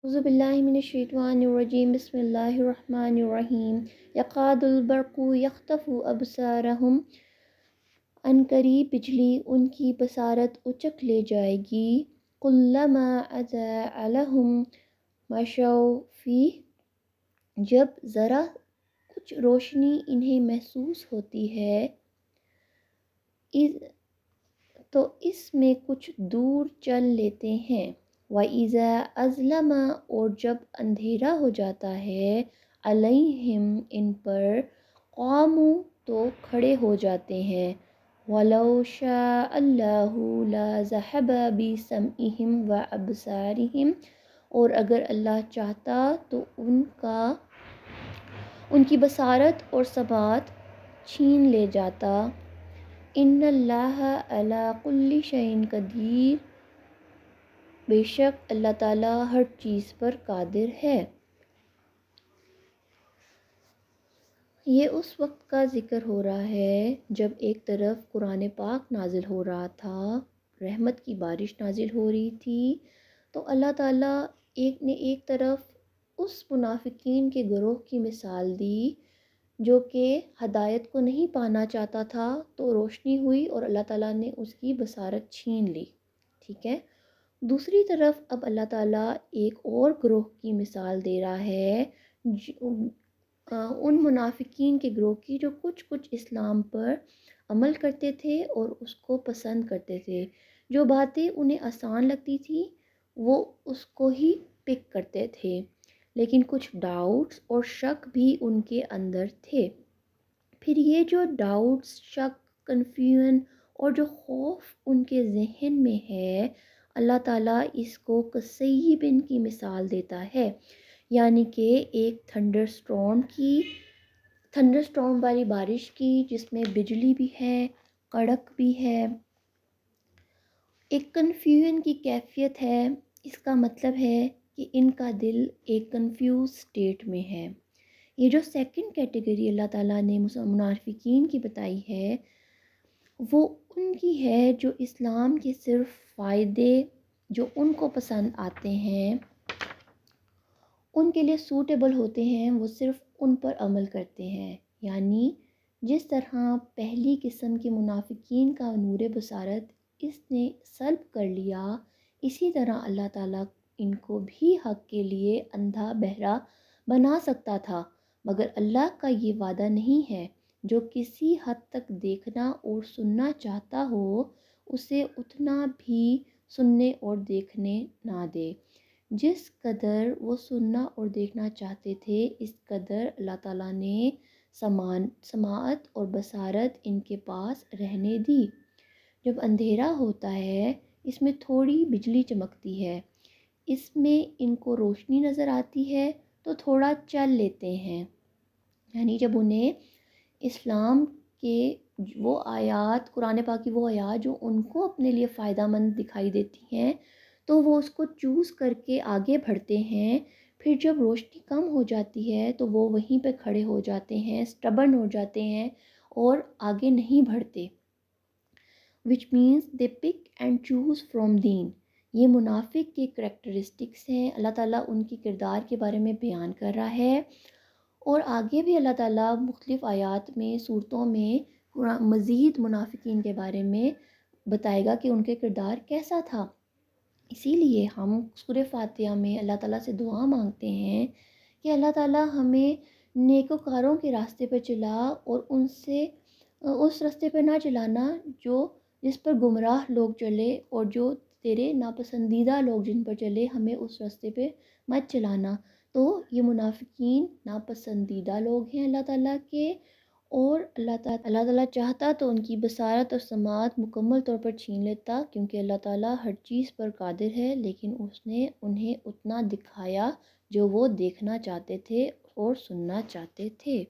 اعوذ باللہ من الشیطان الرجیم بسم اللہ الرحمن الرحیم یقاد البرق یخطف ابصارہم، عنقریب بجلی ان کی بصارت اچک لے جائے گی۔ کلما اضاء لہم مشوا فیہ، جب ذرا کچھ روشنی انہیں محسوس ہوتی ہے تو اس میں کچھ دور چل لیتے ہیں۔ وَإِذَا أَظْلَمَ، اور جب اندھیرا ہو جاتا ہے، عَلَيْهِمْ، ان پر، قاموا، تو کھڑے ہو جاتے ہیں۔ وَلَوْ شَاءَ اللَّهُ لَذَهَبَ بِسَمْعِهِمْ وَأَبْصَارِهِمْ، اور اگر اللہ چاہتا تو ان کی بصارت اور سماعت چھین لے جاتا۔ ان اللہ علی کل شیء قدیر، بے شک اللہ تعالیٰ ہر چیز پر قادر ہے۔ یہ اس وقت کا ذکر ہو رہا ہے جب ایک طرف قرآن پاک نازل ہو رہا تھا، رحمت کی بارش نازل ہو رہی تھی، تو اللہ تعالیٰ ایک طرف اس منافقین کے گروہ کی مثال دی جو کہ ہدایت کو نہیں پانا چاہتا تھا، تو روشنی ہوئی اور اللہ تعالیٰ نے اس کی بصارت چھین لی، ٹھیک ہے۔ دوسری طرف اب اللہ تعالیٰ ایک اور گروہ کی مثال دے رہا ہے، ان منافقین کے گروہ کی جو کچھ اسلام پر عمل کرتے تھے اور اس کو پسند کرتے تھے، جو باتیں انہیں آسان لگتی تھی وہ اس کو ہی پک کرتے تھے، لیکن کچھ ڈاؤٹس اور شک بھی ان کے اندر تھے۔ پھر یہ جو ڈاؤٹس، شک، کنفیوژن اور جو خوف ان کے ذہن میں ہے، اللہ تعالیٰ اس کو کسیب کی مثال دیتا ہے، یعنی کہ ایک تھنڈر اسٹارم والی بارش کی، جس میں بجلی بھی ہے، کڑک بھی ہے، ایک کنفیوژن کی کیفیت ہے۔ اس کا مطلب ہے کہ ان کا دل ایک کنفیوز سٹیٹ میں ہے۔ یہ جو سیکنڈ کیٹیگری اللہ تعالیٰ نے منافقین کی بتائی ہے، وہ ان کی ہے جو اسلام کے صرف فائدے جو ان کو پسند آتے ہیں، ان کے لیے سوٹیبل ہوتے ہیں، وہ صرف ان پر عمل کرتے ہیں۔ یعنی جس طرح پہلی قسم کے منافقین کا نور بصارت اس نے سلب کر لیا، اسی طرح اللہ تعالیٰ ان کو بھی حق کے لیے اندھا بہرا بنا سکتا تھا، مگر اللہ کا یہ وعدہ نہیں ہے جو کسی حد تک دیکھنا اور سننا چاہتا ہو اسے اتنا بھی سننے اور دیکھنے نہ دے۔ جس قدر وہ سننا اور دیکھنا چاہتے تھے، اس قدر اللہ تعالیٰ نے سماعت اور بصارت ان کے پاس رہنے دی۔ جب اندھیرا ہوتا ہے، اس میں تھوڑی بجلی چمکتی ہے، اس میں ان کو روشنی نظر آتی ہے تو تھوڑا چل لیتے ہیں۔ یعنی جب انہیں اسلام کے وہ آیات، قرآن پاک کی وہ آیات جو ان کو اپنے لیے فائدہ مند دکھائی دیتی ہیں، تو وہ اس کو چوز کر کے آگے بڑھتے ہیں۔ پھر جب روشنی کم ہو جاتی ہے تو وہ وہیں پہ کھڑے ہو جاتے ہیں، سٹبرن ہو جاتے ہیں اور آگے نہیں بڑھتے۔ which means they pick and choose from دین۔ یہ منافق کے کریکٹرسٹکس ہیں، اللہ تعالیٰ ان کی کردار کے بارے میں بیان کر رہا ہے، اور آگے بھی اللہ تعالیٰ مختلف آیات میں، صورتوں میں مزید منافقین کے بارے میں بتائے گا کہ ان کے کردار کیسا تھا۔ اسی لیے ہم سورہ فاتحہ میں اللہ تعالیٰ سے دعا مانگتے ہیں کہ اللہ تعالیٰ ہمیں نیکوکاروں کے راستے پر چلا، اور ان سے اس راستے پر نہ چلانا جس پر گمراہ لوگ چلے، اور جو تیرے ناپسندیدہ لوگ جن پر چلے، ہمیں اس راستے پہ مت چلانا۔ تو یہ منافقین ناپسندیدہ لوگ ہیں اللہ تعالیٰ کے، اور اللہ تعالیٰ چاہتا تو ان کی بصارت اور سماعت مکمل طور پر چھین لیتا، کیونکہ اللہ تعالیٰ ہر چیز پر قادر ہے، لیکن اس نے انہیں اتنا دکھایا جو وہ دیکھنا چاہتے تھے اور سننا چاہتے تھے۔